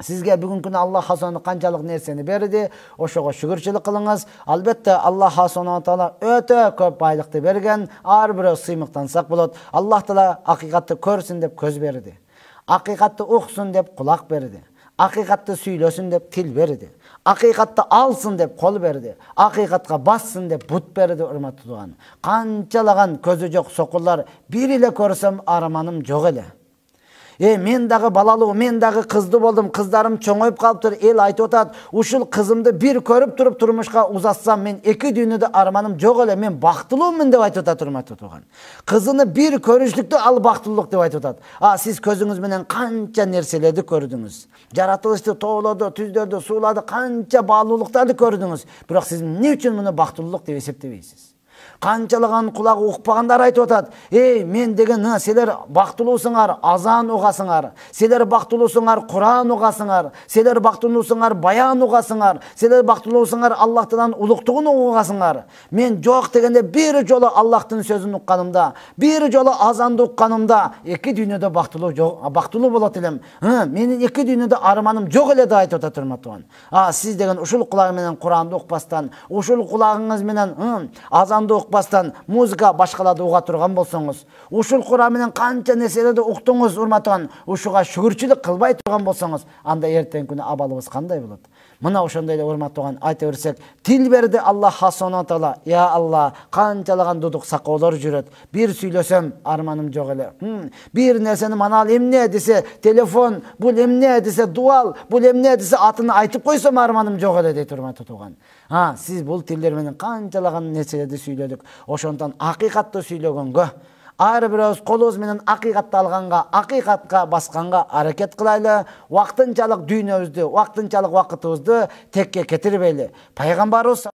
Sizge бүгүнкү күнү Аллах Subhanahu канчалык нерсени берди, ошого шүгүрчүлүк кылыңыз. Албетте Аллах Subhanahu Taala өтө көп байлыкты берген, ар бирөө сыймыктансак болот. Аллах Таала акыйкатты көрсүн деп көз берди. Акыйкатты уксун деп кулак берди. Акыйкатты сүйлөсүн деп тил берди. Акыйкатты алсын деп кол берди. Акыйкатка бассын деп бут берди, урматтуу тууган. Канчалаган көзү жок сокулдар бир эле көрсөм арманым жок эле. Мен дагы балалуу, мен дагы кызды болдум, кыздарым чоңоюп калыптыр. Эл айтып атат, ушул кызымды бир көрүп туруп турмушка узатсам, мен эки дүйнөдө арманым жок эле, мен бактылуумун деп айтып атат, урматтуу тууган. Кызыны бир көрүшлүктө ал бактылуулук деп айтып атат. Сиз көзүңүз менен канча нерселерди көрдүңүз. Жаратылышты тоолоду, түздөрдү, суулады, канча баалуулуктарды көрдүңүз. Бирок сиз эмне үчүн муну бактылуулук деп эсептебейсиз? Канчалаган кулагы укпагандар айтып атат. Мен деген силер бактылуусуңар, азан угасыңар. Силер бактылуусуңар, Куран угасыңар. Силер бактылуусуңар, баян угасыңар. Силер бактылуусуңар, Аллахтан улуктугун угасыңар. Мен жок дегенде бир жолу Аллахтын сөзүн укканымда, бир жолу азанды укканымда эки дүйнөдө бактылуу болот элем. Менин эки дүйнөдө арманым жок эле деп айтып атат, урматтуу. Сиз деген ушул кулагы менен Куранды укпастан, ушул кулагыңыз менен азанды укпастан музыка башкаларды уга турган болсоңуз, ушул Куран менен канча нерселерди уктуңуз, урматтуу, ушуга шүгүрчүлүк кылбай турган болсоңуз, анда эртең күнү абалыбыз кандай болот? Мына ошондой эле, урматтуу, айта берсек, тил берди Аллах Subhanahu Taala. Я Алла, канчалаган дудук сакоолор жүрөт. Бир сүйлөсөм арманым жок эле. Бир нерсени манал эмне десе, телефон, бул эмне десе, дуал, бул эмне десе, атын айтып койсом арманым жок эле дейт, урматтуу тууган. Сиз бул тилдер менен канчалаган нерселерди сүйлөдүк. Ошондон акыйкатты сүйлөгөнгө, ар бирөөбүз колубуз менен акыйкатты алганга, акыйкатка басканга аракет кылайлы. Вактынчалык дүйнөбүздү, вактынчалык убакытыбызды текке кетирбейли. Пайгамбарыбыз